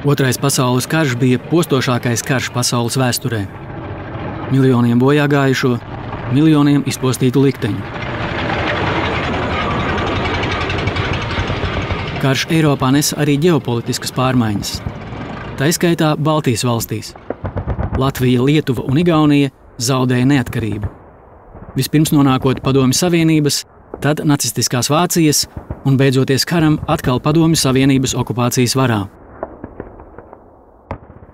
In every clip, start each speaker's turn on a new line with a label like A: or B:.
A: Otrais pasaules karš bija postošākais karš pasaules vēsturē. Miljoniem bojāgājušo, miljoniem izpostītu likteņu. Karš Eiropā nesa arī ģeopolitiskas pārmaiņas. Tā izskaitā Baltijas valstīs. Latvija, Lietuva un Igaunija zaudēja neatkarību. Vispirms nonākot Padomju Savienības, tad nacistiskās Vācijas un beidzoties karam atkal Padomju Savienības okupācijas varā.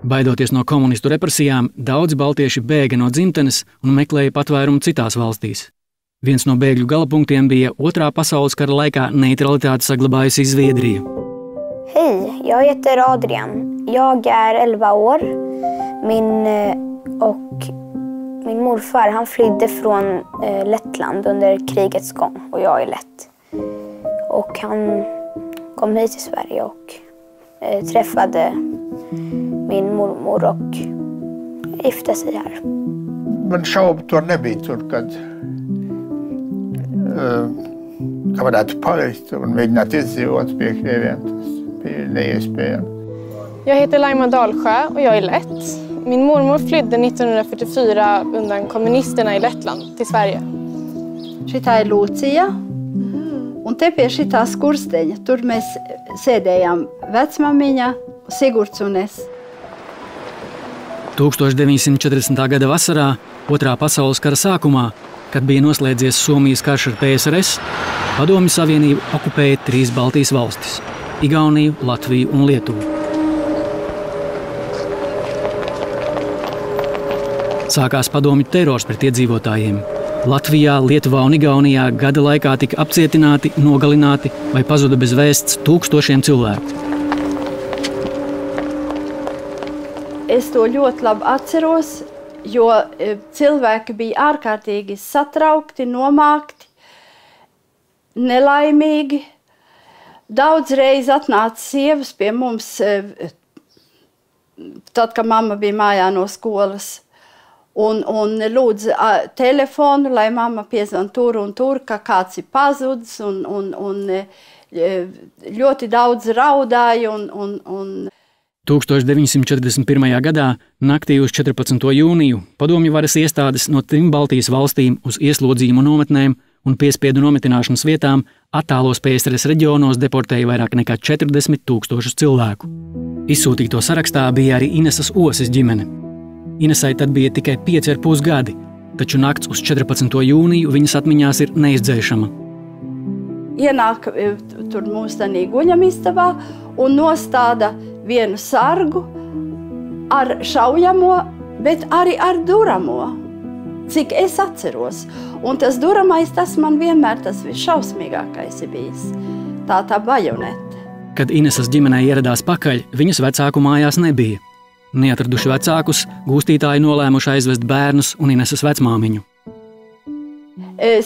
A: Baidoties no komunistu represijām, daudzi baltieši bēga no dzimtenes un meklēja patvērumu citās valstīs. Viens no bēgļu galapunktiem bija Otrā pasaules kara laikā neutralitāti saglabājusi Zviedrija.
B: Hej, jag heter Adrian. Jag är 11 år. Min morfar, han flydde från Lettland under krigets gång och jag är lett. Och han kom hit till Sverige och träffade min mormor och gifte sig här.
C: Man šaubu to nebija tur, kad varētu palikt un mēģināt izdzīvot pie krieviem. Tas bija neiespējami.
D: Jag heter Laima Dalsjö och jag är lett. Min mormor flydde 1944 undan kommunisterna i Lettland till Sverige.
E: Šitā ir Lūcija, un te pie šitā skursteņa. Tur mēs sēdējām vecmamiņa, Sigurds un es.
A: 1940. gada vasarā, Otrā pasaules kara sākumā, kad bija noslēdzies Somijas karš ar PSRS, Padomju Savienība okupēja 3 Baltijas valstis – Igauniju, Latviju un Lietuvu. Sākās padomju terors pret iedzīvotājiem. Latvijā, Lietuvā un Igaunijā gada laikā tika apcietināti, nogalināti vai pazuda bez vēsts tūkstošiem cilvēku.
E: Es to ļoti labi atceros, jo cilvēki bija ārkārtīgi satraukti, nomākti, nelaimīgi. Daudz reiz atnāca sievas pie mums, tad, kad mamma bija mājā no skolas. Un lūdza telefonu, lai mamma piezvan tur un tur, ka kāds ir pazudis, un ļoti daudz raudāja.
A: 1941. gadā, naktī uz 14. jūniju, padomju varas iestādes no 3 Baltijas valstīm uz ieslodzījumu nometnēm un piespiedu nometināšanas vietām attālos PSRS reģionos deportēja vairāk nekā 40 000 cilvēku. Izsūtīto sarakstā bija arī Inesas Oses ģimene. Inesai tad bija tikai 5,5 gadi, taču nakts uz 14. jūniju viņas atmiņās ir neizdzēšama.
E: Ienāk tur mūsdanī guļamistabā un nostāda vienu sargu ar šaujamo, bet arī ar duramo, cik es atceros. Un tas duramais, tas man vienmēr tas visšausmīgākais ir bijis. Tā bajonete.
A: Kad Inesas ģimenei ieradās pakaļ, viņas vecāku mājās nebija. Neatraduši vecākus, gūstītāji nolēmuši aizvest bērnus un Inesas vecmāmiņu.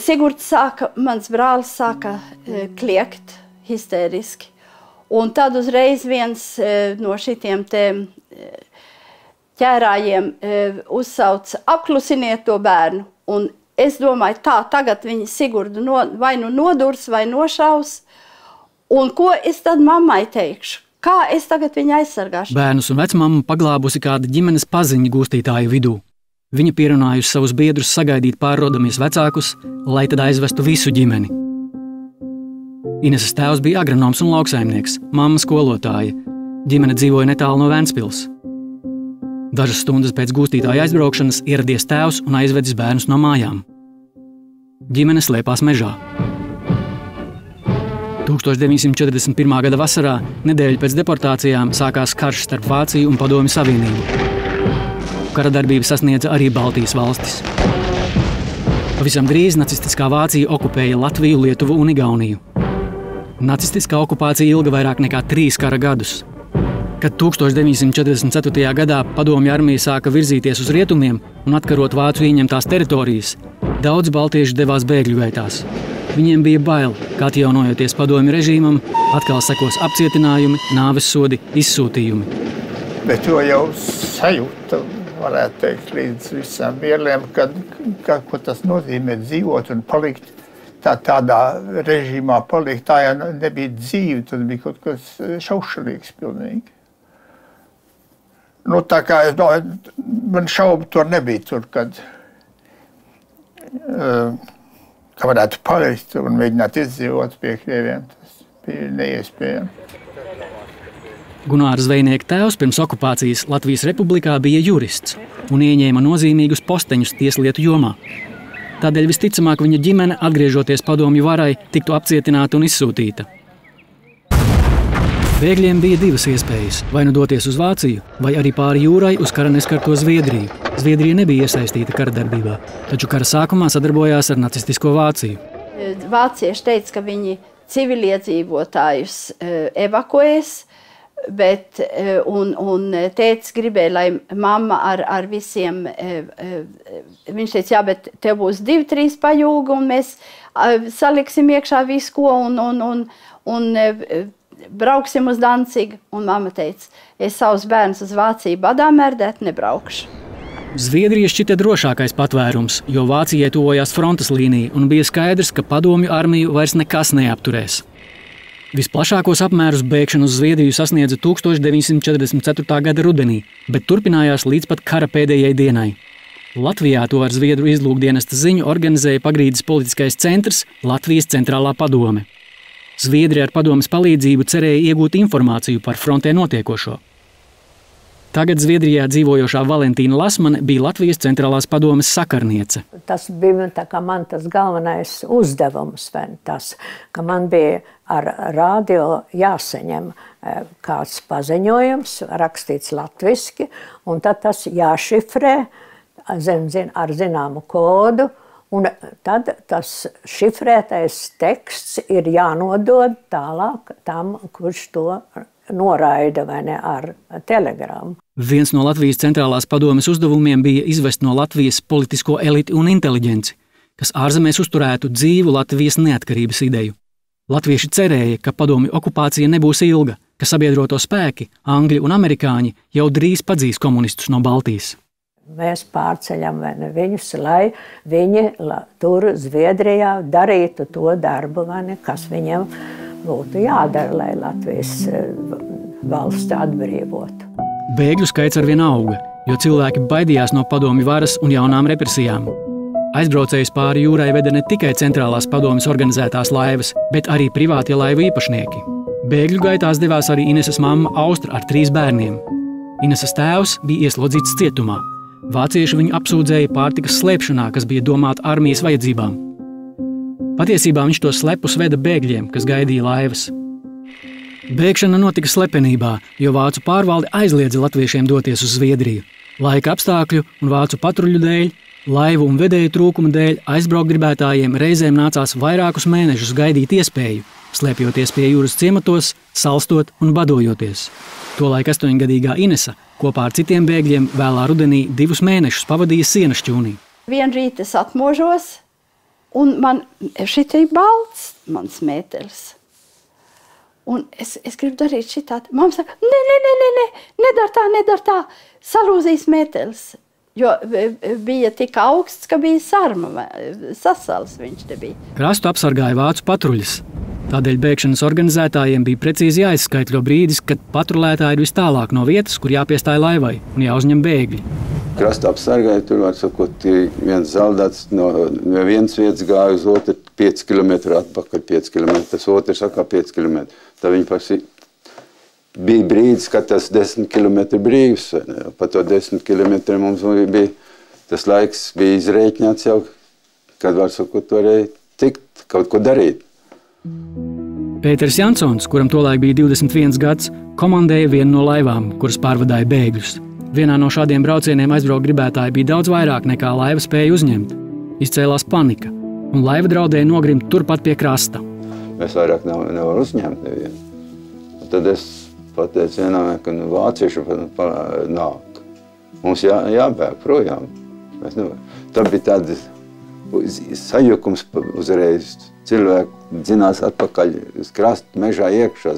E: Sigurds mans brālis sāka kliegt histēriski. Un tad uzreiz viens no šitiem te ķērājiem uzsauc apklusiniet to bērnu. Un es domāju, tagad viņi Sigurdu vai nu nodurs vai nošaus. Un ko es tad mammai teikšu? Kā es tagad viņu aizsargāšu?
A: Bērnus un vecmammu paglābusi kāda ģimenes paziņa gūstītāju vidū. Viņa pierunājusi savus biedrus sagaidīt pārrodamies vecākus, lai tad aizvestu visu ģimeni. Ineses tēvs bija agronoms un lauksaimnieks, mamma skolotāja. Ģimene dzīvoja netālu no Ventspils. Dažas stundas pēc gūstītāja aizbraukšanas ieradies tēvs un aizvedis bērnus no mājām. Ģimene slēpās mežā. 1941. gada vasarā, nedēļu pēc deportācijām, sākās karš starp Vāciju un Padomju Savienību. Kara darbība sasniedza arī Baltijas valstis. Pavisam drīz nacistiskā Vācija okupēja Latviju, Lietuvu un Igauniju. Nacistiskā okupācija ilga vairāk nekā 3 kara gadus. Kad 1944. gadā Padomju armija sāka virzīties uz rietumiem un atkarot vācu ieņemtās teritorijas, daudz baltieši devās bēgļu gaitās. Viņiem bija bail, ka atjaunojoties padomju režīmam, atkal sekos apcietinājumi, nāvessodi, izsūtījumi.
C: Bet to jau sajūta, varētu teikt, līdz visam mierliem, ko tas nozīmē dzīvot un palikt tādā režīmā palikt. Tā jau nebija dzīve, tas bija kaut kas šaušalīgs pilnīgi. Nu, tā kā man šaubu tur nebija tur, kad ka varētu palikt un mēģināt izdzīvot pie krieviem. Tas bija neiespējami.
A: Gunāra Zvejnieka tēvs pirms okupācijas Latvijas Republikā bija jurists un ieņēma nozīmīgus posteņus tieslietu jomā. Tādēļ visticamāk viņa ģimene, atgriežoties padomju varai, tiktu apcietināta un izsūtīta. Bēgļiem bija divas iespējas – vai nu doties uz Vāciju, vai arī pāri jūrai uz kara neskarto Zviedriju. Zviedrija nebija iesaistīta karadarbībā, taču kara sākumā sadarbojās ar nacistisko Vāciju.
E: Vācieši teica, ka viņi civiliedzīvotājus evakuēs, bet tētis gribēja, lai mamma ar visiem, viņš teica, jā, bet tev būs 2-3 pajūgi, un mēs saliksim iekšā visu ko, un brauksim uz Dancigu. Un mamma teica, es savus bērnus uz Vāciju badā mērdēt nebraukšu.
A: Zviedrija šķita drošākais patvērums, jo Vācijai tuvojās frontes līnija un bija skaidrs, ka padomju armiju vairs nekas neapturēs. Visplašākos apmērus bēgšana uz Zviedriju sasniedza 1944. gada rudenī, bet turpinājās līdz pat kara pēdējai dienai. Latvijā to ar Zviedru izlūkdienesta ziņu organizēja Pagrīdes politiskais centrs Latvijas centrālā padome. Zviedri ar padomes palīdzību cerēja iegūt informāciju par frontē notiekošo. Tagad Zviedrijā dzīvojošā Valentīna Lasmane bija Latvijas centrālās padomes sakarniece.
F: Tas bija tā kā man tas galvenais uzdevums, ka man bija ar radio jāsaņem kāds paziņojums, rakstīts latviski, un tad tas jāšifrē ar zināmu kodu, un tad tas šifrētais teksts ir jānodod tālāk tam, kurš to noraida vai ne ar telegramu.
A: Viens no Latvijas centrālās padomes uzdevumiem bija izvest no Latvijas politisko eliti un inteliģenci, kas ārzemēs uzturētu dzīvu Latvijas neatkarības ideju. Latvieši cerēja, ka padomju okupācija nebūs ilga, ka sabiedroto spēki, angļi un amerikāņi, jau drīz padzīs komunistus no Baltijas.
F: Mēs pārceļam viņus, lai viņi tur Zviedrijā darītu to darbu, kas viņiem būtu jādara, lai Latvijas valsts atbrīvotu.
A: Bēgļu skaits arvien auga, jo cilvēki baidījās no padomju varas un jaunām represijām. Aizbraucējus pāri jūrai veda ne tikai centrālās padomes organizētās laivas, bet arī privātie laivu īpašnieki. Bēgļu gaitās devās arī Ineses mamma Austra ar 3 bērniem. Ineses tēvs bija ieslodzīts cietumā. Vācieši viņu apsūdzēja pārtikas slēpšanā, kas bija domāta armijas vajadzībām. Patiesībā viņš to slepus veda bēgļiem, kas gaidīja laivas. Bēgšana notika slepenībā, jo vācu pārvalde aizliedza latviešiem doties uz Zviedriju. Laika apstākļu un vācu patruļu dēļ, laivu un vedēju trūkuma dēļ aizbraukt gribētājiem reizēm nācās vairākus mēnešus gaidīt iespēju, slēpjoties pie jūras ciematos, salstot un badojoties. Tolaik 8-gadīgā Inesa kopā ar citiem bēgļiem vēlā rudenī 2 mēnešus pavadīja Sienašķūnī.
E: Vien rīt es atmožos, un man šitai balts, mans mētelis. Un es gribu darīt šitādi. Mamma saka, nedar tā, salūzīs mētelis. Jo bija tik augsts, ka bija sarma, sasals viņš te bija.
A: Krastu apsargāja vācu patruļas. Tādēļ bēgšanas organizētājiem bija precīzi jāizskaitļo brīdis, kad patrulētāji ir vis tālāk no vietas, kur jāpiestāj laivai un jāuzņem bēgļi.
G: Krasta apsargāja, tur var sakot, viens zaldāts no vienas vietas gāja uz otru 5 km atpakaļ, 5 km, tas otrs sakā 5 km. Tā viņi paši bija brīdis, kad tas 10 km brīvs, pa to 10 km mums bija, tas laiks bija izrēķināts jau, kad var sakot, varēja tikt, kaut ko darīt.
A: Pēters Jansons, kuram tolaik bija 21 gads, komandēja vienu no laivām, kuras pārvadāja bēgļus. Vienā no šādiem braucieniem aizbraukt gribētāji bija daudz vairāk nekā laiva spēja uzņemt. Izcēlās panika, un laiva draudēja nogrimt turpat pie krasta.
G: Mēs vairāk nevar uzņemt nevienu. Un tad es pateicu vienam, ka vācieši nāk. Mums jābēg projām. Tad bija tāds sajukums uzreiz. Cilvēki dzinās atpakaļ uz krastu mežā iekšā,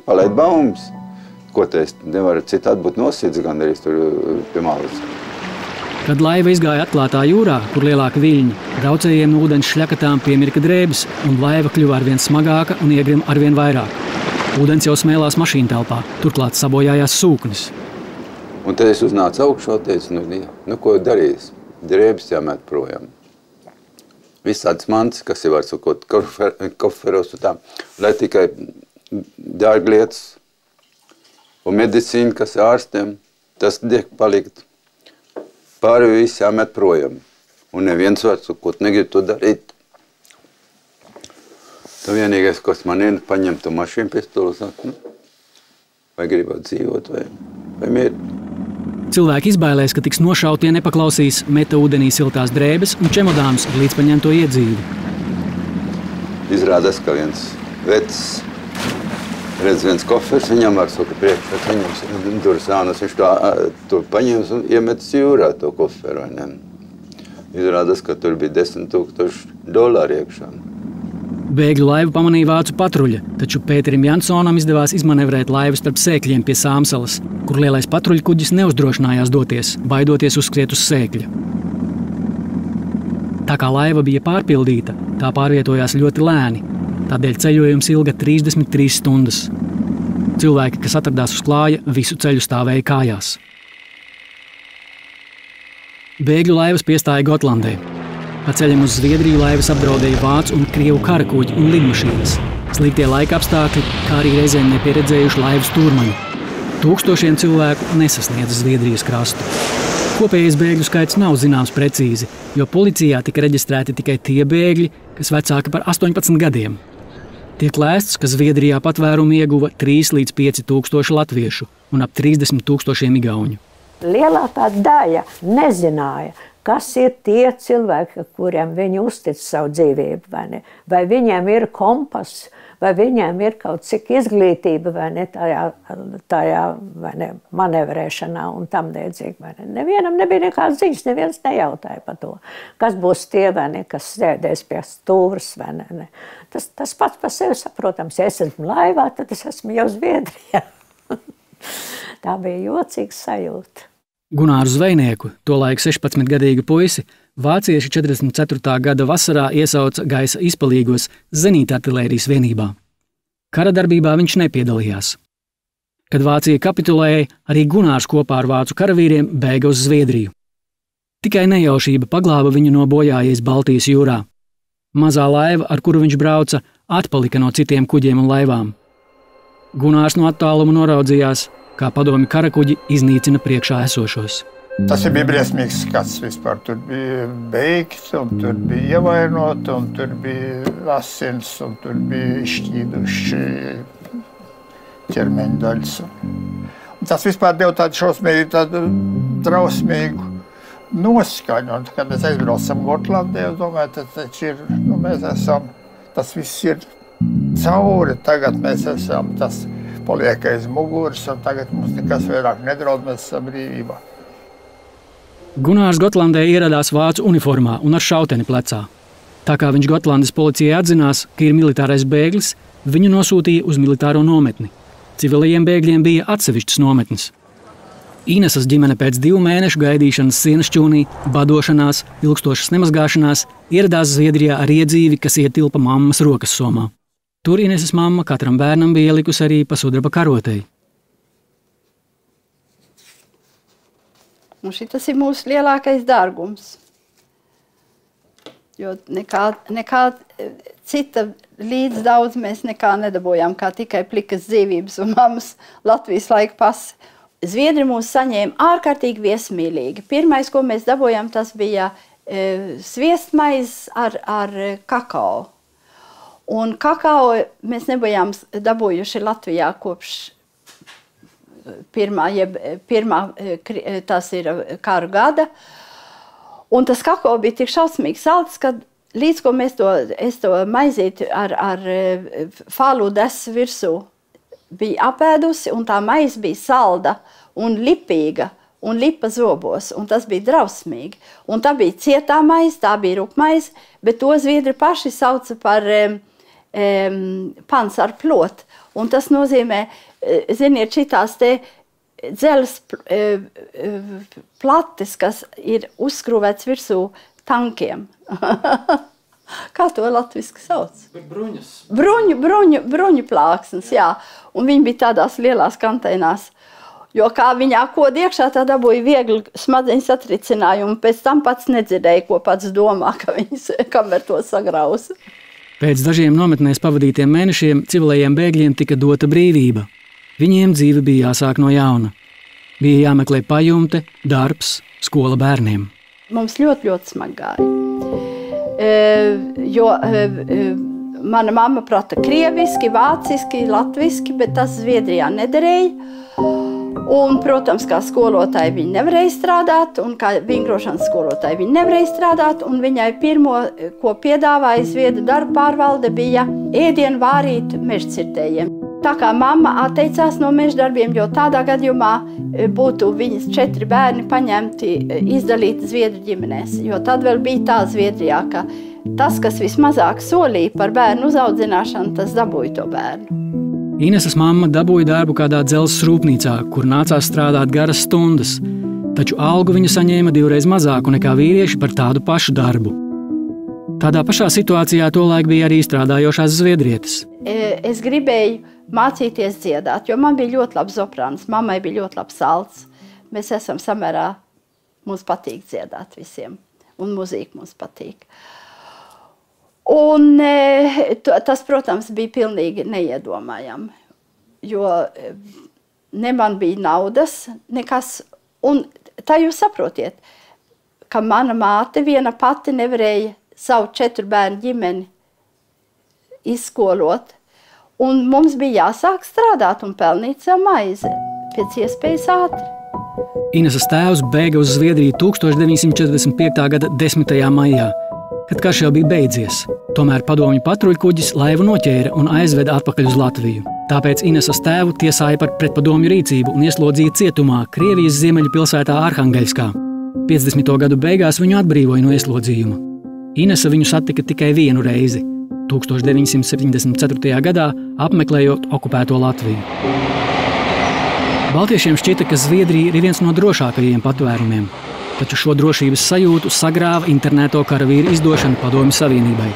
G: palaid baumas. Ko te es nevaru citādi būt nosīdz, gan arī tur pie malas.
A: Kad laiva izgāja atklātā jūrā, kur lielāka viļņa, braucējiem no ūdens šļakatām piemirka drēbes, un laiva kļuva arvien smagāka un iegrima arvien vairāk. Ūdens jau smēlās mašīntelpā, turklāt sabojājās sūknis.
G: Un tad es uznācu augšā un teicu, ko darīs? Drēbes jāmet projām. Visādas mantas, kas ir var sakot, koferos un tā, lai tikai dārglietas un medicīna, kas ārstiem, tas tiek palikt. Pāri visi jāmet projām. Un neviens var sakot, negrib to darīt. Tā vienīgais, kas man ir, paņem to mašīnu pistolu, saka, vai gribat dzīvot, vai mirt.
A: Cilvēki izbailēs, ka tiks nošauti, ja nepaklausīs, meta ūdenī siltās drēbes un čemodānus ar līdzpaņemto iedzīvi.
G: Izrādās, ka viens vecs, redz viens kofers, viņam var saka priekšā, viņam dursānas, viņš to paņems un iemetas jūrā to koferu. Izrādās, ka tur bija $10,000 iekšā.
A: Bēgļu laivu pamanīja vācu patruļa, taču Pēterim Jansonam izdevās izmanevrēt laivu starp sēkļiem pie Sāmsalas, kur lielais patruļkuģis neuzdrošinājās doties, baidoties uzskriet uz sēkļa. Tā kā laiva bija pārpildīta, tā pārvietojās ļoti lēni, tādēļ ceļojums ilga 33 stundas. Cilvēki, kas atradās uz klāja, visu ceļu stāvēja kājās. Bēgļu laivas piestāja Gotlandē. Pa ceļam uz Zviedriju laivas apdraudēja vācu un krievu karakuģi un lidmašīnas. Sliktie laika apstākļi, kā arī reizēm nepieredzējuši laivu stūrmaņu. Tūkstošiem cilvēku nesasniedza Zviedrijas krastu. Kopējais bēgļu skaits nav zināms precīzi, jo policijā tika reģistrēti tikai tie bēgļi, kas vecāki par 18 gadiem. Tiek lēsts, ka Zviedrijā patvērumu ieguva 3 līdz 5 tūkstoši latviešu un ap 30 tūkstošiem igauņu.
F: Lielākā daļa nezināja, kas ir tie cilvēki, kuriem viņi uztic savu dzīvību, vai ne? Vai viņiem ir kompass, vai viņiem ir kaut cik izglītība, vai ne, tajā vai ne, manevrēšanā un tam līdzīgi, vai ne? Nevienam nebija nekāds ziņas, neviens nejautāja par to, kas būs tie, vai ne, kas sēdēs pie stūras, vai ne. Tas pats par sevi saprotams, ja es esmu laivā, tad es esmu jau Zviedrijā. Tā bija jocīga sajūta.
A: Gunāru Zvejnieku, tolaik 16-gadīgu puisi, vācieši 44. gada vasarā iesauca gaisa izpalīgos zenītartilērijas vienībā. Kara darbībā viņš nepiedalījās. Kad Vācija kapitulēja, arī Gunārs kopā ar vācu karavīriem bēga uz Zviedriju. Tikai nejaušība paglāba viņu no bojājies Baltijas jūrā. Mazā laiva, ar kuru viņš brauca, atpalika no citiem kuģiem un laivām. Gunārs no attāluma noraudzījās, kā padomju karakuģi iznīcina priekšā esošos.
C: Tas bija briesmīgs skats vispār. Tur bija beigts, un tur bija ievainoti, un tur bija asins, un tur bija izšķīduši ķermeņa daļas. Un tas vispār deva tādu šausmīgu, tādu drausmīgu noskaņu. Un, kad mēs aizbraucam Gotlandē, es domāju, tas taču ir, mēs esam, tas viss ir cauri. Tagad mēs esam, tas paliek aiz muguras, un tagad mums nekas vairāk nedraud, mēs esam brīvībā.
A: Gunārs Gotlandē ieradās vācu uniformā un ar šauteni plecā. Tā kā viņš Gotlandes policijai atzinās, ka ir militārais bēglis, viņu nosūtīja uz militāro nometni. Civilajiem bēgļiem bija atsevišķas nometnes. Inesas ģimene pēc 2 mēnešu gaidīšanas sienas šķūnī, badošanās, ilgstošas nemazgāšanās, ieradās Zviedrijā ar iedzīvi, kas ietilpa mammas rokas somā. Tur Ineses mamma katram bērnam bija ielikusi arī pa sudraba karotei.
E: Un šitas ir mūsu lielākais dārgums. Jo nekā cita līdz daudz mēs nekā nedabojām, kā tikai plikas dzīvības un mammas Latvijas laika pasi. Zviedri mūs saņēma ārkārtīgi viesmīlīgi. Pirmais, ko mēs dabojām, tas bija sviestmaize ar kakao. Un kakao mēs nebijām dabūjuši Latvijā kopš pirmā tas ir kara gada. Un tas kakao bija tik šausmīgi salds, ka līdz ko es to maizīti ar falu desu virsū bija apēdusi, un tā maize bija salda un lipīga un lipa zobos, un tas bija drausmīgi. Un tā bija cietā maize, tā bija rupmaize, bet to Zviedri paši sauca par pans ar plot. Un tas nozīmē, ziniet, šitās te dzeles plates, kas ir uzskrūvēts virsū tankiem. Kā to latviski sauc?
A: Bruņas.
E: Bruņu plāksnes, jā. Un viņi bija tādās lielās kanteinās. Jo kā viņā koda iekšā, tā dabūja viegli smadzeņu satricinājumu. Pēc tam pats nedzirdēja, ko pats domā, ka viņas kamēr to sagrausa.
A: Pēc dažiem nometnēs pavadītiem mēnešiem civilējiem bēgļiem tika dota brīvība. Viņiem dzīve bija jāsāk no jauna. Bija jāmeklē pajumte, darbs, skola bērniem.
E: Mums ļoti smagi gāja. Jo mana mamma prata krieviski, vāciski, latviski, bet tas Zviedrijā nederēja. Un, protams, kā skolotāji viņa nevarēja strādāt, un kā vingrošanas skolotāji viņa nevarēja strādāt, un viņai pirmo, ko piedāvāja Zviedru darba pārvalde, bija ēdienu vārīt mežcirdējiem. Tā kā mamma atteicās no meždarbiem, jo tādā gadījumā būtu viņas 4 bērni paņemti, izdalīti Zviedru ģimenēs, jo tad vēl bija tā Zviedrijā, ka tas, kas vismazāk solīja par bērnu uzaudzināšanu, tas dabūja to bērnu.
A: Ineses mamma dabūja darbu kādā dzelzs rūpnīcā, kur nācās strādāt garas stundas, taču algu viņa saņēma 2 reizes mazāku nekā vīrieši par tādu pašu darbu. Tādā pašā situācijā tolaik bija arī strādājošās zviedrietes.
E: Es gribēju mācīties dziedāt, jo man bija ļoti labs soprāns, mammai bija ļoti labs alts. Mēs esam samērā, mums patīk dziedāt visiem, un mūzika mums patīk. Un tas, protams, bija pilnīgi neiedomājami, jo ne man bija naudas, nekas. Un tā jūs saprotiet, ka mana māte viena pati nevarēja savu 4 bērnu ģimeni izskolot, un mums bija jāsāk strādāt un pelnīt sev maizi pēc iespējas ātri.
A: Ineses tēvs bēga uz Zviedriju 1945. gada 10. maijā, kad karš jau bija beidzies. Tomēr padomju patruļkuģis laivu noķēra un aizveda atpakaļ uz Latviju. Tāpēc Ineses tēvu tiesāja par pretpadomju rīcību un ieslodzīja cietumā Krievijas ziemeļu pilsētā Arhangeļskā. 50. gadu beigās viņu atbrīvoja no ieslodzījuma. Inese viņu satika tikai 1 reizi, 1974. gadā apmeklējot okupēto Latviju. Baltiešiem šķita, ka Zviedrija ir viens no drošākajiem patvērumiem. Taču šo drošības sajūtu sagrāva internēto karavīru izdošana Padomju Savienībai.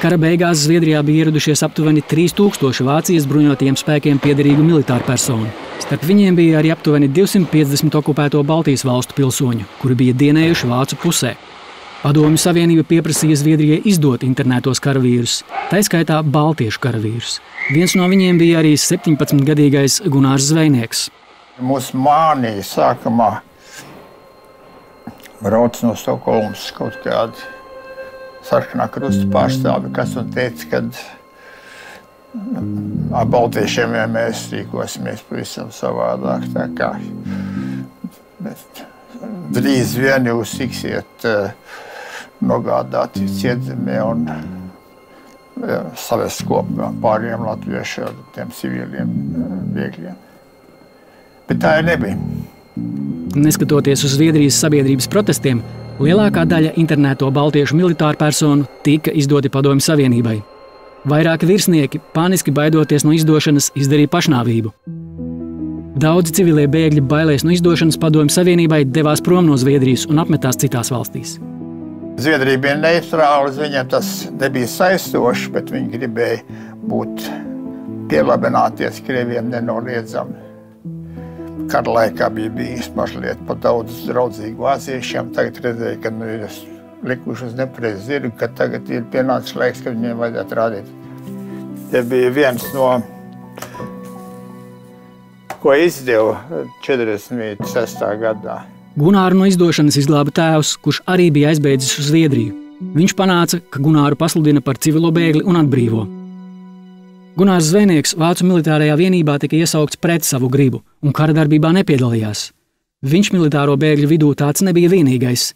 A: Kara beigās Zviedrijā bija ieradušies aptuveni 3000 Vācijas bruņotajiem spēkiem piederīgu militāru personu. Starp viņiem bija arī aptuveni 250 okupēto Baltijas valstu pilsoņu, kuri bija dienējuši Vācu pusē. Padomju Savienība pieprasīja Zviedrijai izdot internētos karavīrus, tā skaitā baltiešu karavīrus. Viens no viņiem bija arī 17-gadīgais Gunārs Zvejnieks.
C: Mūs mānīja sākumā brauc no Stokholmas kaut kādi sarkanā krusta pārstāvi, kas un teica, ka ar baltiešiem mēs rīkosimies pavisam savādāk. Tā kā drīz vien jūs tiksiet nogādāti cietzemē un savest kopā pāriem latviešu ar tiem civiliem bēgļiem. Bet tā ir nebija.
A: Neskatoties uz Zviedrijas sabiedrības protestiem, lielākā daļa internēto baltiešu militāru personu tika izdoti Padomju Savienībai. Vairāki virsnieki, paniski baidoties no izdošanas, izdarīja pašnāvību. Daudzi civilie bēgļi bailēs no izdošanas Padomju Savienībai devās prom no Zviedrijas un apmetās citās valstīs.
C: Zviedrija bija neitrāla, viņiem tas nebija saistoši, bet viņi gribēja būt pielabināties Krieviem nenoliedzami. Kara laikā bija bijis mazliet pa daudz draudzīgu vāciešiem. Tagad redzēju, ka ir likuši uz nepareizu zirgu, ka tagad ir pienācis laiks, ka viņiem vajadzētu rādīt. Te bija viens no, ko izdeva 46. gadā.
A: Gunāru no izdošanas izglāba tēvs, kurš arī bija aizbēdzis uz Zviedriju. Viņš panāca, ka Gunāru pasludina par civilo bēgli un atbrīvo. Gunārs Zvejnieks Vācu militārajā vienībā tika iesaukts pret savu gribu un kara darbībā nepiedalījās. Viņš militāro bēgļu vidū tāds nebija vienīgais.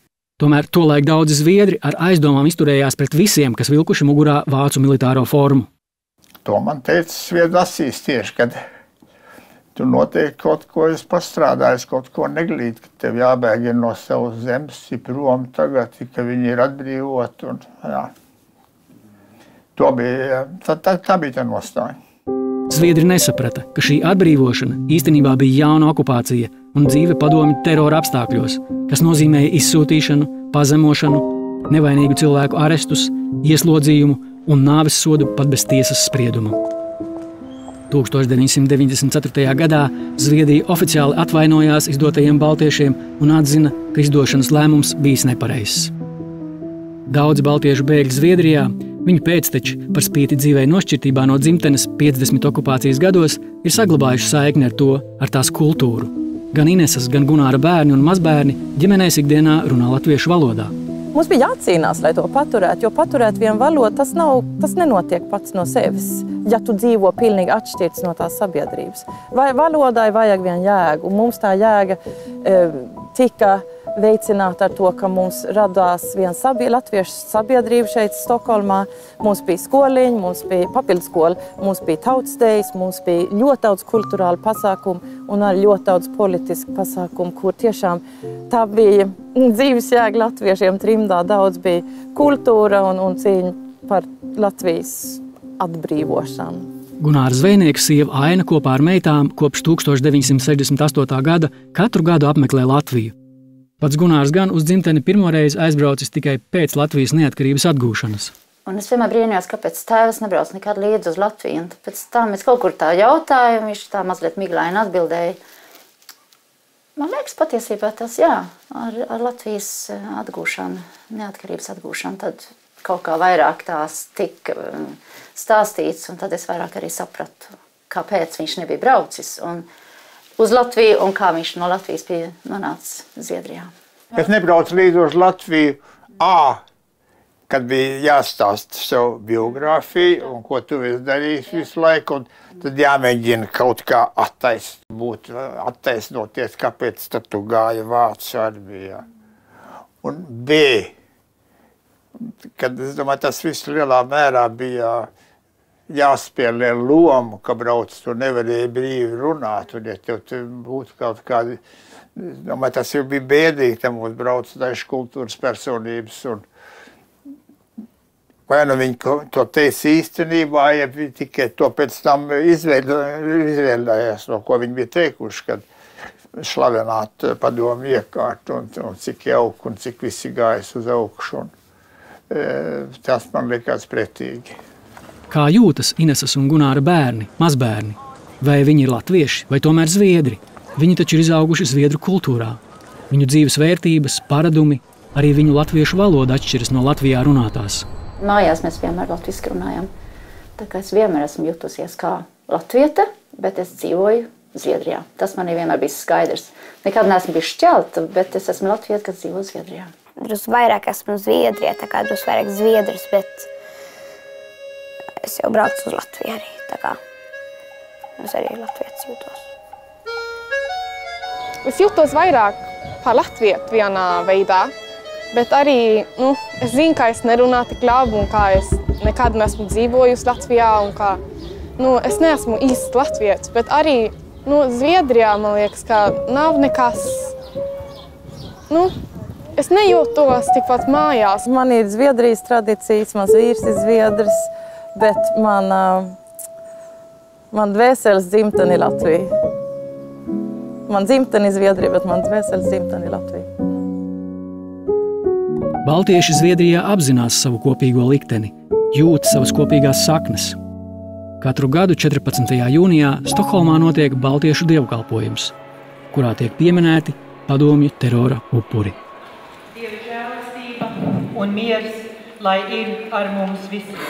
A: Tomēr tolaik daudzi zviedri ar aizdomām izturējās pret visiem, kas vilkuši mugurā Vācu militāro formu.
C: To man teica Sviedru asīs tieši, kad tu noteikti kaut ko esi pastrādājis, kaut ko neglīt, ka tev jābēg no savas zemes, prom tagad, ka viņi ir atbrīvoti. Jā. Tā bija tā nostāja.
A: Zviedri nesaprata, ka šī atbrīvošana īstenībā bija jauna okupācija un dzīve padomju terora apstākļos, kas nozīmēja izsūtīšanu, pazemošanu, nevainīgu cilvēku arestus, ieslodzījumu un nāves sodu pat bez tiesas sprieduma. 1994. gadā Zviedrija oficiāli atvainojās izdotajiem baltiešiem un atzina, ka izdošanas lēmums bijis nepareizs. Daudzi baltiešu bēgļi Zviedrijā, viņu pēcteči par spīti dzīvei nošķirtībā no dzimtenes 50 okupācijas gados ir saglabājuši saikni ar to, ar tās kultūru. Gan Inesas, gan Gunāra bērni un mazbērni ģimenēs ikdienā runā latviešu valodā.
H: Mums bija jācīnās, lai to paturētu, jo paturēt vienu valodu, tas nenotiek pats no sevis, ja tu dzīvo pilnīgi atšķirts no tās sabiedrības. Vai valodai vajag vien jēgu, un mums tā jēga tika veicināta ar to, ka mums radās viena latviešu sabiedrība šeit Stokholmā. Mums bija skoliņi, mums bija papildskola, mums bija tautsdejas, mums bija ļoti daudz kulturālu pasākumu un arī ļoti daudz politisku pasākumu, kur tiešām tā bija dzīves jēga latviešiem trimdā. Daudz bija kultūra un cīņa par Latvijas atbrīvošanu.
A: Gunāra Zvejnieka sieva Aina kopā ar meitām kopš 1968. gada katru gadu apmeklē Latviju. Pats Gunārs gan uz dzimteni pirmoreiz aizbraucis tikai pēc Latvijas neatkarības atgūšanas.
I: Un es vienmēr brīnījos, kāpēc tēvs nebrauc nekad līdzi uz Latviju. Un pēc tam es kaut kur tā jautāju, un viņš tā mazliet miglaini atbildēja. Man liekas, patiesībā tas jā, ar Latvijas atgūšanu, neatkarības atgūšanu, tad kaut kā vairāk tās tika stāstīts, un tad es vairāk arī sapratu, kāpēc viņš nebija braucis uz Latviju un kā viņš no Latvijas bija nonācis Zviedrijā.
C: Es nebraucu līdzi uz Latviju, kad bija jāstāsta savu biogrāfiju un ko tu esi darījis visu laiku, un tad jāmēģina kaut kā attaisnoties, kāpēc tad tu gāji Vācu armijā. Un B, kad es domāju, tas viss lielā mērā bija jāspēlē lomu, ka brauc, tu nevarēji brīvi runāt, un ja tev būtu kaut kādi, domāju, tas jau bija bēdīgi, tam mums brauc daži kultūras personības, un vai nu viņi to teica īstenībā, ja tikai to pēc tam izvēlējās, no ko viņi bija teikuši, kad slavenāt padomu iekārtu, un cik jauku, un cik visi gājas uz augšu, un tas man likās pretīgi.
A: Kā jūtas Inesas un Gunāra bērni, mazbērni? Vai viņi ir latvieši, vai tomēr zviedri? Viņi taču ir izauguši zviedru kultūrā. Viņu dzīves vērtības, paradumi, arī viņu latviešu valoda atšķiras no Latvijā runātās.
I: Mājās mēs vienmēr latviski runājam. Tā kā es vienmēr esmu jutusies kā latviete, bet es dzīvoju Zviedrijā. Tas man vienmēr bija skaidrs. Nekad neesmu bijis šķelta, bet es esmu latviete, kas dzīvo Zviedrijā.
B: Drusku vairāk esmu Zviedrijā, tā kā drusku vairāk zviedrs, bet es jau braucu uz Latviju arī, tā kā es arī latvietis jūtos.
D: Es jūtos vairāk par latvieti vienā veidā, bet arī, es zinu, ka es nerunāju tik labi un kā es nekad neesmu dzīvojusi Latvijā un kā, es neesmu īsts latvietis, bet arī, Zviedrijā, man liekas, ka nav nekas, es nejūtos tikpat mājās.
H: Man ir Zviedrijas tradīcijas, mans vīrs ir zviedrs, bet man dvēseles dzimtene ir Latvija. Man dzimtene ir Zviedrija, bet man dvēseles dzimtene ir Latvija.
A: Baltieši Zviedrijā apzinās savu kopīgo likteni, jūt savas kopīgās saknes. Katru gadu 14. jūnijā Stokholmā notiek baltiešu dievkalpojums, kurā tiek pieminēti padomju terora upuri.
J: Dieva žēlastība un miers, lai ir ar mums visiem.